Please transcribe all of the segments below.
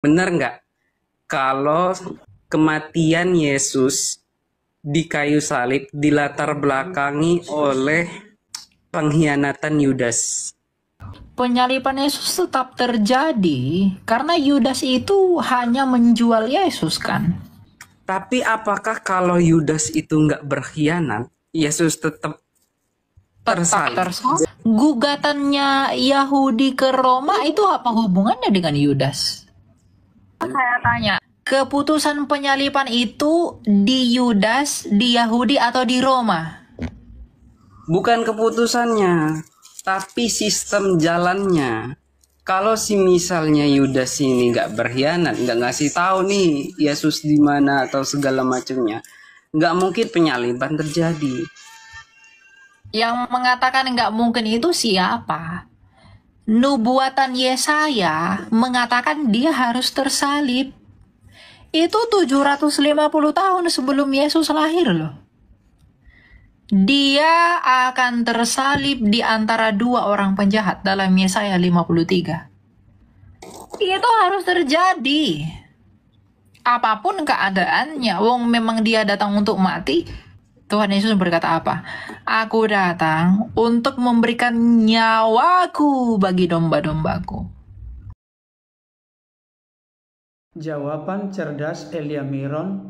Benar nggak kalau kematian Yesus di kayu salib dilatar belakangi oleh pengkhianatan Yudas? Penyaliban Yesus tetap terjadi karena Yudas itu hanya menjual Yesus kan. Tapi apakah kalau Yudas itu nggak berkhianat, Yesus tetap tersalib? Tersalib. Gugatannya Yahudi ke Roma itu apa hubungannya dengan Yudas? Saya tanya, keputusan penyaliban itu di Yudas, di Yahudi atau di Roma? Bukan keputusannya, tapi sistem jalannya. Kalau si misalnya Yudas ini nggak berkhianat, nggak ngasih tahu nih Yesus di mana atau segala macamnya, nggak mungkin penyaliban terjadi. Yang mengatakan nggak mungkin itu siapa? Nubuatan Yesaya mengatakan dia harus tersalib. Itu 750 tahun sebelum Yesus lahir loh. Dia akan tersalib di antara dua orang penjahat dalam Yesaya 53. Itu harus terjadi. Apapun keadaannya, wong memang dia datang untuk mati. Tuhan Yesus berkata apa? Aku datang untuk memberikan nyawaku bagi domba-dombaku. Jawaban cerdas Elia Miron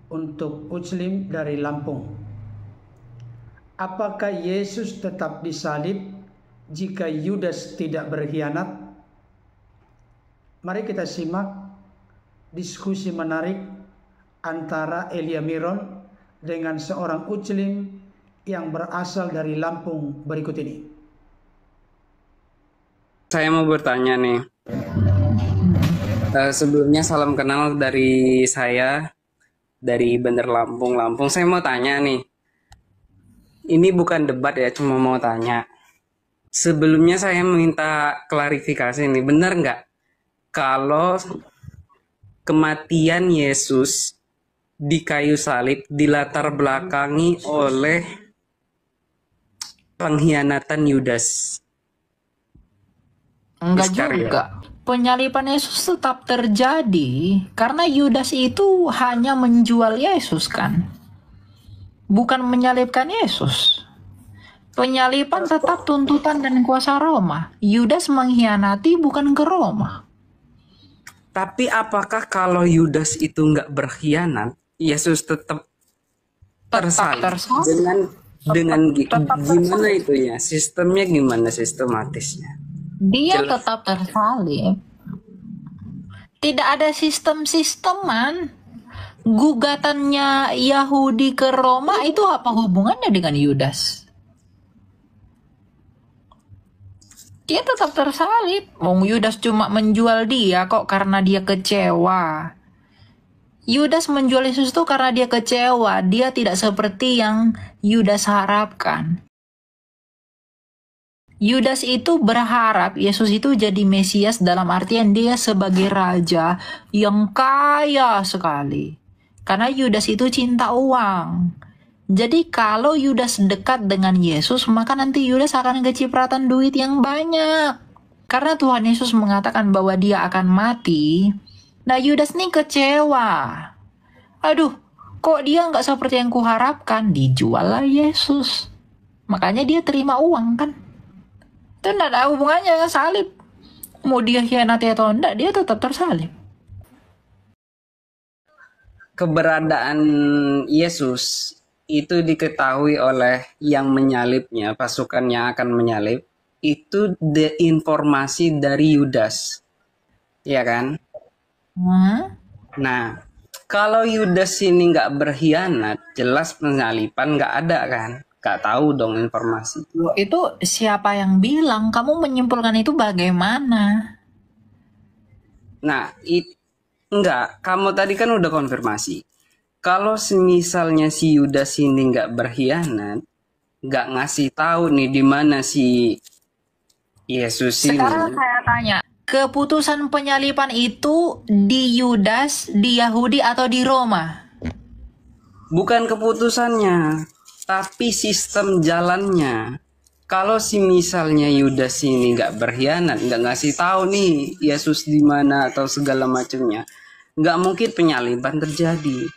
untuk Muslim dari Lampung. Apakah Yesus tetap disalib jika Yudas tidak berkhianat? Mari kita simak diskusi menarik antara Elia Miron dengan seorang Muslim yang berasal dari Lampung berikut ini. Saya mau bertanya nih. Sebelumnya salam kenal dari saya, dari Bandar Lampung. Saya mau tanya nih. Ini bukan debat ya, cuma mau tanya. Sebelumnya saya minta klarifikasi nih, benar nggak kalau kematian Yesus di kayu salib dilatar belakangi oleh pengkhianatan Yudas? Enggak Iskariot. juga. Penyaliban Yesus tetap terjadi karena Yudas itu hanya menjual Yesus kan. Bukan menyalibkan Yesus. Penyaliban tetap tuntutan dan kuasa Roma. Yudas mengkhianati bukan ke Roma. Tapi apakah kalau Yudas itu nggak berkhianat, Yesus tetap tersalib? Dengan gimana itu ya? Sistemnya gimana, sistematisnya? Dia Jelas. tetap tersalib. Tidak ada sistem-sisteman. Gugatannya Yahudi ke Roma itu apa hubungannya dengan Yudas? Dia tetap tersalib. Wong Yudas cuma menjual dia kok karena dia kecewa. Yudas menjual Yesus itu karena dia kecewa. Dia tidak seperti yang Yudas harapkan. Yudas itu berharap Yesus itu jadi Mesias dalam artian dia sebagai raja yang kaya sekali. Karena Yudas itu cinta uang. Jadi kalau Yudas dekat dengan Yesus, maka nanti Yudas akan kecipratan duit yang banyak. Karena Tuhan Yesus mengatakan bahwa dia akan mati. Nah Yudas nih kecewa. Aduh, kok dia nggak seperti yang kuharapkan? Dijual lah Yesus. Makanya dia terima uang kan. Itu nggak ada hubungannya dengan salib. Mau dia khianati atau enggak, dia tetap tersalib. Keberadaan Yesus itu diketahui oleh yang menyalibnya, pasukan yang akan menyalib, itu informasi dari Yudas, ya kan? Nah, kalau Yudas ini nggak berkhianat, jelas penyaliban nggak ada kan? Nggak tahu dong informasi. Itu siapa yang bilang? Kamu menyimpulkan itu bagaimana? Nah, enggak, kamu tadi kan udah konfirmasi. Kalau misalnya si Yudas ini nggak berkhianat, nggak ngasih tahu nih di mana si Yesus ini. Sekarang saya tanya, keputusan penyaliban itu di Yudas, di Yahudi atau di Roma? Bukan keputusannya, tapi sistem jalannya. Kalau si misalnya Yudas ini nggak berkhianat, nggak ngasih tahu nih Yesus di mana atau segala macamnya, nggak mungkin penyaliban terjadi.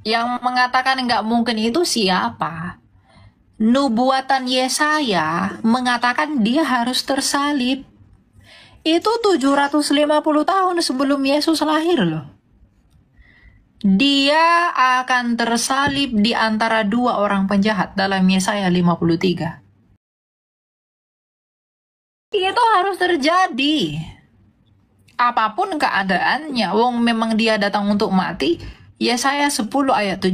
Yang mengatakan nggak mungkin itu siapa? Nubuatan Yesaya mengatakan dia harus tersalib. Itu 750 tahun sebelum Yesus lahir loh. Dia akan tersalib di antara dua orang penjahat dalam Yesaya 53. Itu harus terjadi. Apapun keadaannya, wong memang dia datang untuk mati. Yesaya 10 ayat 17.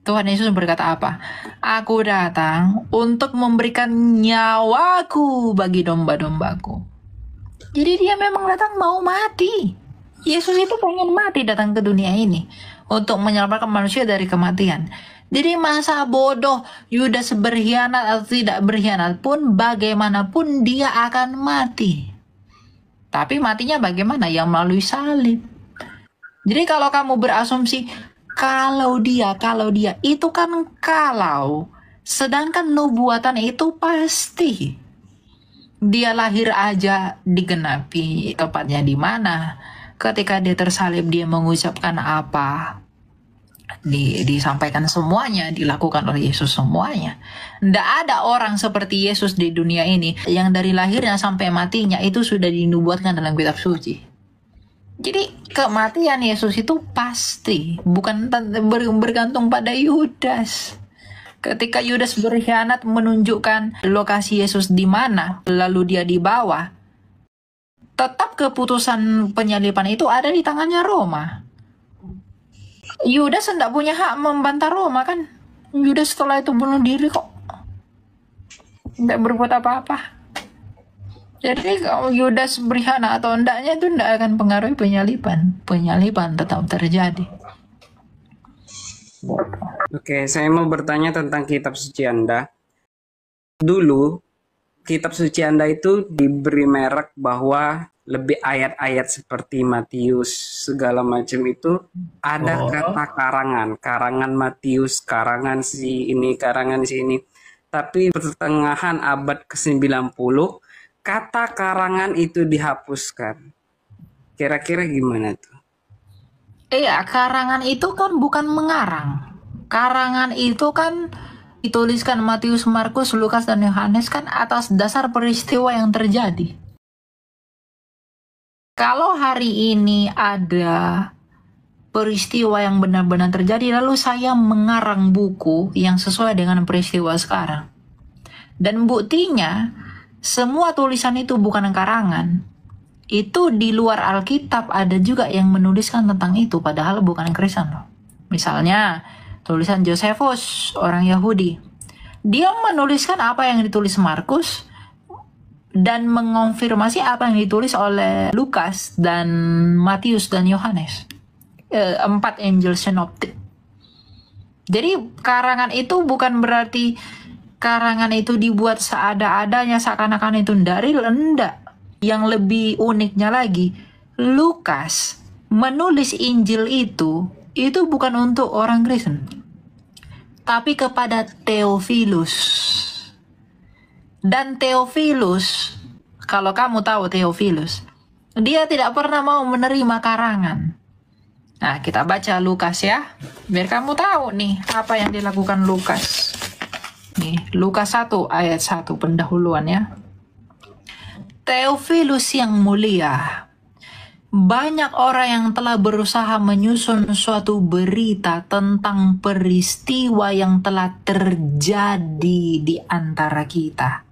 Tuhan Yesus berkata apa? Aku datang untuk memberikan nyawaku bagi domba-dombaku. Jadi dia memang datang mau mati. Yesus itu pengen mati datang ke dunia ini untuk menyelamatkan manusia dari kematian. Jadi masa bodoh Yudas berkhianat atau tidak berkhianat pun, bagaimanapun dia akan mati. Tapi matinya bagaimana? Yang melalui salib. Jadi kalau kamu berasumsi kalau dia, itu kan kalau. Sedangkan nubuatan itu pasti. Dia lahir aja digenapi, tepatnya di mana? Ketika dia tersalib, dia mengucapkan apa? Disampaikan semuanya, dilakukan oleh Yesus semuanya. Tidak ada orang seperti Yesus di dunia ini yang dari lahirnya sampai matinya itu sudah dinubuatkan dalam kitab suci. Jadi kematian Yesus itu pasti, bukan bergantung pada Yudas. Ketika Yudas berkhianat menunjukkan lokasi Yesus di mana, lalu dia dibawa, tetap keputusan penyaliban itu ada di tangannya Roma. Yudas tidak punya hak membantah Roma kan? Yudas setelah itu bunuh diri kok. Tidak berbuat apa-apa. Jadi kalau Yudas berkhianat atau endaknya itu tidak akan pengaruhi penyaliban. Penyaliban tetap terjadi. Oke, saya mau bertanya tentang kitab suci Anda. Dulu kitab suci Anda itu diberi merek bahwa lebih ayat-ayat seperti Matius segala macam itu ada kata karangan Matius, karangan si ini, karangan si ini. Tapi pertengahan abad ke-90 kata karangan itu dihapuskan. Kira-kira gimana tuh? Iya, karangan itu kan bukan mengarang. Karangan itu kan dituliskan Matius, Markus, Lukas, dan Yohanes kan atas dasar peristiwa yang terjadi. Kalau hari ini ada peristiwa yang benar-benar terjadi, lalu saya mengarang buku yang sesuai dengan peristiwa sekarang. Dan buktinya, semua tulisan itu bukan karangan. Itu di luar Alkitab ada juga yang menuliskan tentang itu, padahal bukan Kristen loh. Misalnya, tulisan Josephus, orang Yahudi. Dia menuliskan apa yang ditulis Markus dan mengonfirmasi apa yang ditulis oleh Lukas dan Matius dan Yohanes. 4 Injil sinoptik. Jadi karangan itu bukan berarti karangan itu dibuat seada-adanya seakan-akan itu dari rendah. Yang lebih uniknya lagi, Lukas menulis Injil itu bukan untuk orang Kristen, tapi kepada Theophilus. Dan Theophilus, kalau kamu tahu Theophilus, dia tidak pernah mau menerima karangan. Nah, kita baca Lukas ya, biar kamu tahu nih apa yang dilakukan Lukas. Nih, Lukas 1 ayat 1 pendahuluan ya. Theophilus yang mulia, banyak orang yang telah berusaha menyusun suatu berita tentang peristiwa yang telah terjadi di antara kita,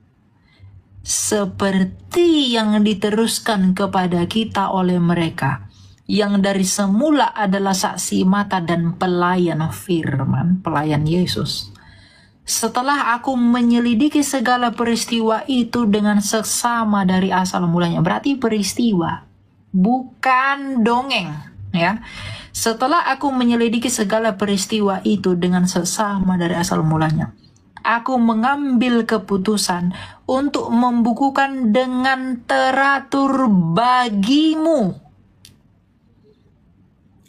seperti yang diteruskan kepada kita oleh mereka, yang dari semula adalah saksi mata dan pelayan firman, pelayan Yesus. Setelah aku menyelidiki segala peristiwa itu dengan seksama dari asal mulanya, berarti peristiwa, bukan dongeng, ya. Setelah aku menyelidiki segala peristiwa itu dengan seksama dari asal mulanya, aku mengambil keputusan untuk membukukan dengan teratur bagimu.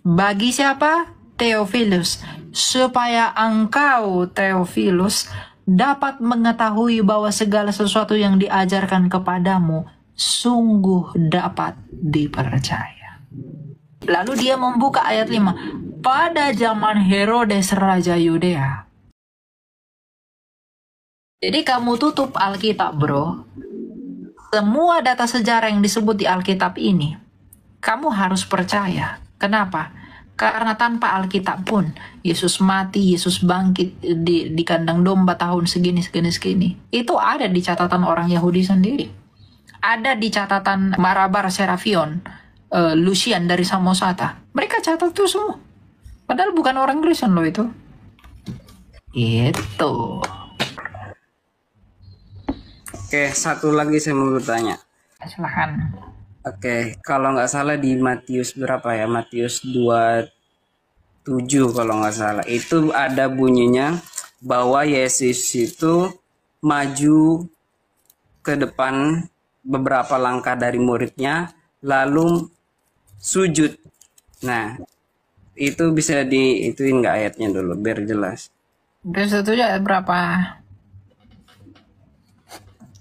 Bagi siapa? Theophilus. Supaya engkau, Theophilus, dapat mengetahui bahwa segala sesuatu yang diajarkan kepadamu sungguh dapat dipercaya. Lalu dia membuka ayat 5. Pada zaman Herodes Raja Yudea. Jadi kamu tutup Alkitab, bro. Semua data sejarah yang disebut di Alkitab ini, kamu harus percaya. Kenapa? Karena tanpa Alkitab pun, Yesus mati, Yesus bangkit di kandang domba tahun segini. Itu ada di catatan orang Yahudi sendiri. Ada di catatan Marabar Serafion, Lucian dari Samosata. Mereka catat itu semua. Padahal bukan orang Kristen loh itu. Itu. Oke, satu lagi saya mau bertanya. Silahkan. Oke, kalau nggak salah di Matius berapa ya? Matius 27 kalau nggak salah. Itu ada bunyinya bahwa Yesus itu maju ke depan beberapa langkah dari muridnya, lalu sujud. Nah, itu bisa diituin nggak ayatnya dulu, biar jelas. Terus itu ya berapa?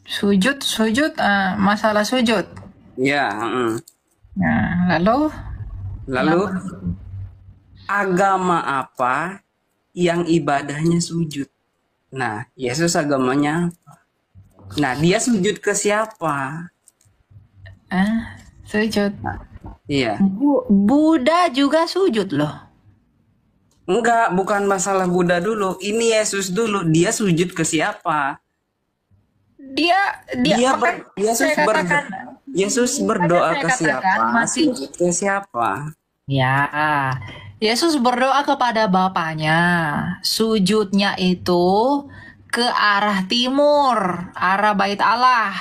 Sujud, masalah sujud. Ya, Nah, lalu agama apa yang ibadahnya sujud? Nah, Yesus agamanya apa? Nah, dia sujud ke siapa? sujud. Iya. Buddha juga sujud loh. Enggak, bukan masalah Buddha dulu. Ini Yesus dulu. Dia sujud ke siapa? Yesus berdoa ke siapa? Sujud ke siapa? Ya, Yesus berdoa kepada Bapaknya. Sujudnya itu ke arah timur, arah Bait Allah.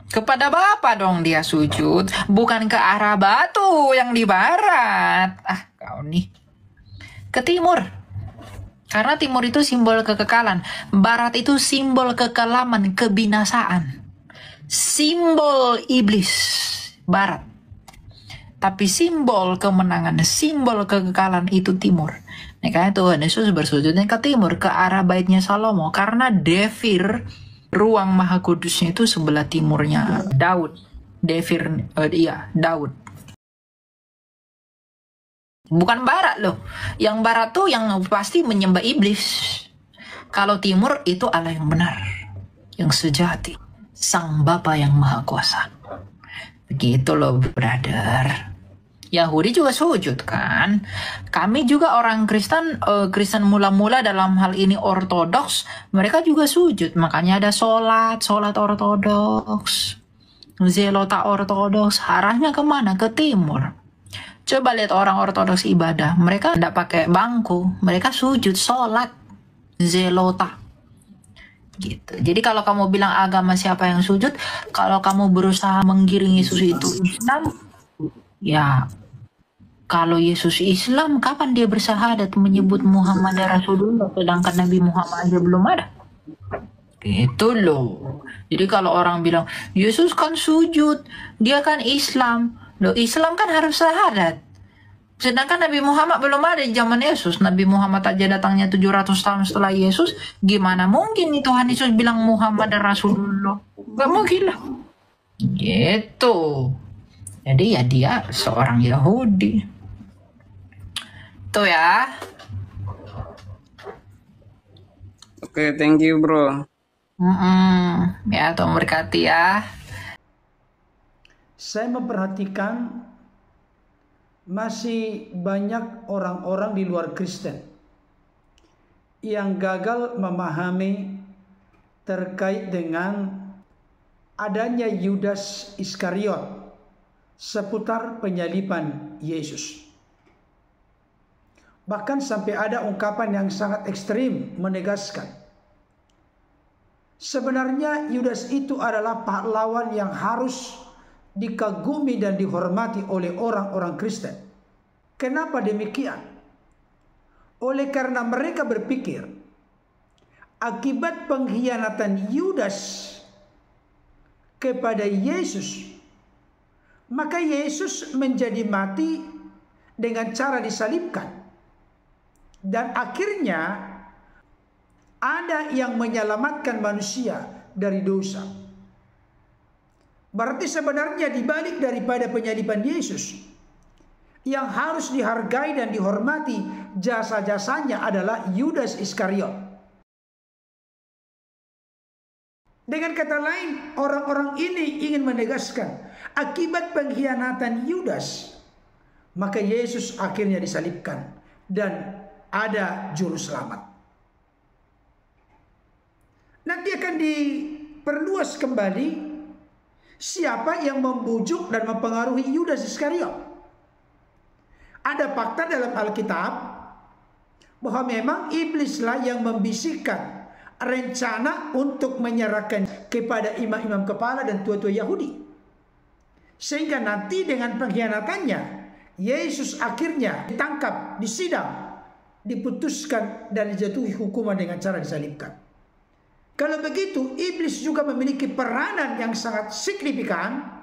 Kepada Bapa dong dia sujud, bukan ke arah batu yang di barat. Kau nih. Ke timur. Karena timur itu simbol kekekalan, barat itu simbol kekelaman, kebinasaan. Simbol iblis, barat. Tapi simbol kemenangan, simbol kekekalan itu timur. Nah, karena Tuhan Yesus bersujudnya ke timur, ke arah baitnya Salomo. Karena Devir, ruang maha kudusnya itu sebelah timurnya Daud. Daud. Bukan barat loh. Yang barat tuh yang pasti menyembah iblis. Kalau timur itu Allah yang benar, yang sejati, Sang Bapa yang Maha Kuasa. Begitu loh, brother. Yahudi juga sujud kan. Kami juga orang Kristen, Kristen mula-mula dalam hal ini ortodoks, mereka juga sujud. Makanya ada sholat ortodoks, zelota ortodoks. Arahnya kemana? Ke timur. Coba lihat orang ortodoks ibadah, mereka tidak pakai bangku, mereka sujud, sholat, zelota. Gitu. Jadi kalau kamu bilang agama siapa yang sujud, kalau kamu berusaha menggiring Yesus itu Islam, ya kalau Yesus Islam, kapan dia bersyahadat menyebut Muhammad Rasulullah, sedangkan Nabi Muhammad aja belum ada? Gitu loh. Jadi kalau orang bilang, Yesus kan sujud, dia kan Islam. Loh, Islam kan harus syahadat. Sedangkan Nabi Muhammad belum ada di zaman Yesus. Nabi Muhammad aja datangnya 700 tahun setelah Yesus. Gimana mungkin nih Tuhan Yesus bilang Muhammad dan Rasulullah? Gak mungkin lah. Gitu. Jadi ya dia seorang Yahudi. Tuh ya. Oke, thank you bro. Ya, Tuhan berkati ya. Saya memperhatikan masih banyak orang-orang di luar Kristen yang gagal memahami terkait dengan adanya Yudas Iskariot seputar penyaliban Yesus. Bahkan sampai ada ungkapan yang sangat ekstrim menegaskan, sebenarnya Yudas itu adalah pahlawan yang harus dikagumi dan dihormati oleh orang-orang Kristen. Kenapa demikian? Oleh karena mereka berpikir akibat pengkhianatan Yudas kepada Yesus, maka Yesus menjadi mati dengan cara disalibkan. Dan akhirnya ada yang menyelamatkan manusia dari dosa. Berarti sebenarnya dibalik daripada penyaliban Yesus, yang harus dihargai dan dihormati jasa-jasanya adalah Yudas Iskariot. Dengan kata lain, orang-orang ini ingin menegaskan akibat pengkhianatan Yudas, maka Yesus akhirnya disalibkan dan ada juru selamat. Nanti akan diperluas kembali siapa yang membujuk dan mempengaruhi Yudas Iskariot. Ada fakta dalam Alkitab bahwa memang iblislah yang membisikkan rencana untuk menyerahkan kepada imam-imam kepala dan tua-tua Yahudi. Sehingga nanti dengan pengkhianatannya, Yesus akhirnya ditangkap, disidang, diputuskan dan dijatuhi hukuman dengan cara disalibkan. Kalau begitu, iblis juga memiliki peranan yang sangat signifikan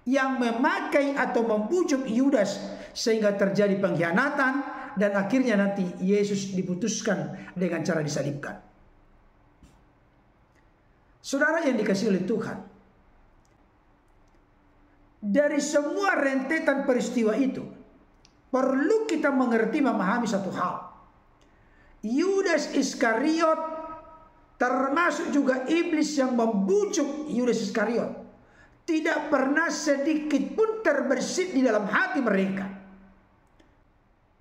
yang memakai atau membujuk Yudas sehingga terjadi pengkhianatan dan akhirnya nanti Yesus diputuskan dengan cara disalibkan. Saudara yang dikasihi oleh Tuhan, dari semua rentetan peristiwa itu perlu kita mengerti, memahami satu hal. Yudas Iskariot, termasuk juga iblis yang membujuk Yudas Iskariot, tidak pernah sedikit pun terbersit di dalam hati mereka.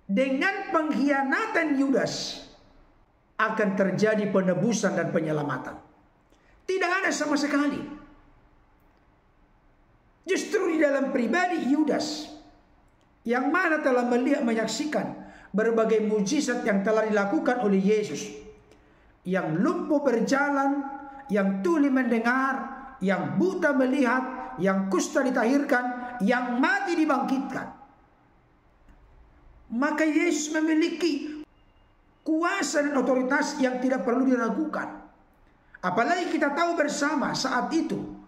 Dengan pengkhianatan Yudas akan terjadi penebusan dan penyelamatan. Tidak ada sama sekali. Justru di dalam pribadi Yudas, yang mana telah melihat, menyaksikan berbagai mujizat yang telah dilakukan oleh Yesus, yang lumpuh berjalan, yang tuli mendengar, yang buta melihat, yang kusta ditahirkan, yang mati dibangkitkan. Maka Yesus memiliki kuasa dan otoritas yang tidak perlu diragukan. Apalagi kita tahu bersama saat itu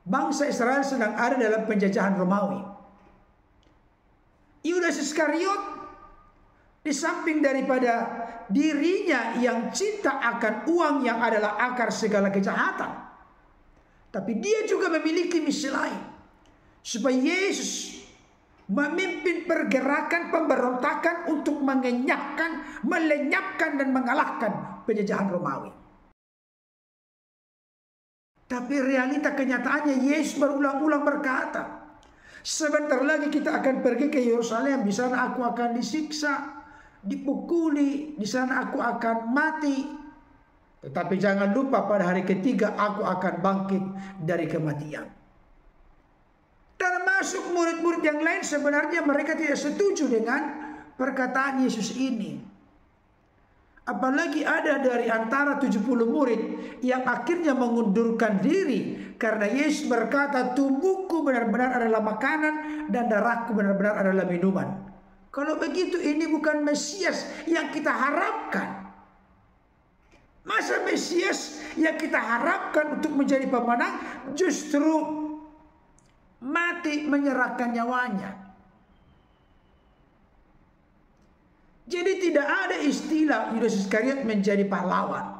bangsa Israel sedang ada dalam penjajahan Romawi. Yudas Iskariot, di samping daripada dirinya yang cinta akan uang yang adalah akar segala kejahatan, tapi dia juga memiliki misi lain, supaya Yesus memimpin pergerakan pemberontakan untuk mengenyahkan, melenyapkan dan mengalahkan penjajahan Romawi. Tapi realita kenyataannya Yesus berulang-ulang berkata, sebentar lagi kita akan pergi ke Yerusalem, di sana aku akan disiksa, dipukuli, di sana aku akan mati. Tetapi jangan lupa pada hari ketiga aku akan bangkit dari kematian. Termasuk murid-murid yang lain sebenarnya mereka tidak setuju dengan perkataan Yesus ini. Apalagi ada dari antara 70 murid yang akhirnya mengundurkan diri karena Yesus berkata, tubuhku benar-benar adalah makanan dan darahku benar-benar adalah minuman. Kalau begitu ini bukan Mesias yang kita harapkan. Masa Mesias yang kita harapkan untuk menjadi pemenang justru mati menyerahkan nyawanya. Jadi tidak ada istilah Yudas Iskariot menjadi pahlawan.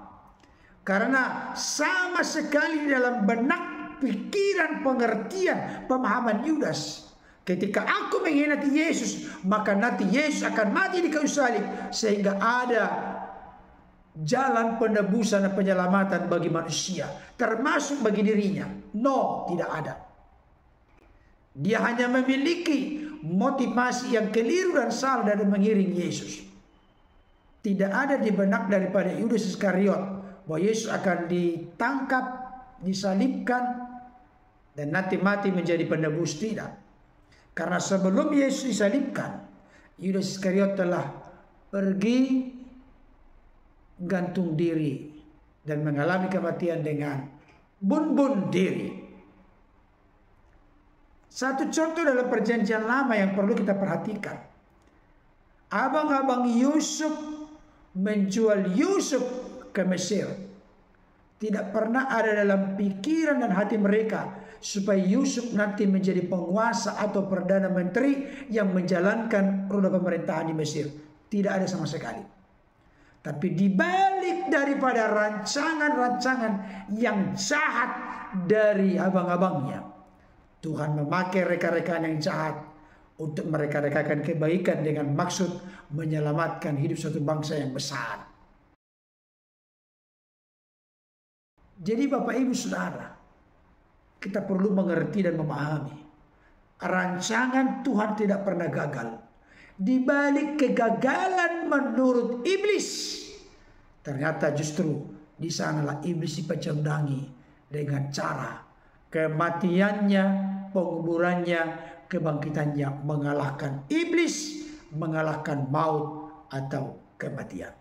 Karena sama sekali dalam benak, pikiran, pengertian, pemahaman Yudas, ketika aku mengkhianati Yesus, maka nanti Yesus akan mati di kayu salib, sehingga ada jalan penebusan dan penyelamatan bagi manusia, termasuk bagi dirinya. No, tidak ada. Dia hanya memiliki motivasi yang keliru dan salah dari mengiring Yesus. Tidak ada di benak daripada Yudas Iskariot bahwa Yesus akan ditangkap, disalibkan, dan nanti mati menjadi penebus. Tidak. Karena sebelum Yesus disalibkan, Yudas Iskariot telah pergi gantung diri dan mengalami kematian dengan bunuh diri. Satu contoh dalam perjanjian lama yang perlu kita perhatikan. Abang-abang Yusuf menjual Yusuf ke Mesir. Tidak pernah ada dalam pikiran dan hati mereka supaya Yusuf nanti menjadi penguasa atau perdana menteri yang menjalankan roda pemerintahan di Mesir. Tidak ada sama sekali. Tapi dibalik daripada rancangan-rancangan yang jahat dari abang-abangnya, Tuhan memakai rekan-rekan yang jahat untuk mereka-rekakan kebaikan dengan maksud menyelamatkan hidup suatu bangsa yang besar. Jadi Bapak Ibu Saudara, kita perlu mengerti dan memahami, rancangan Tuhan tidak pernah gagal. Di balik kegagalan menurut iblis, ternyata justru di sanalah iblis dipecundangi dengan cara kematiannya, penguburannya, kebangkitannya, mengalahkan iblis, mengalahkan maut atau kematian.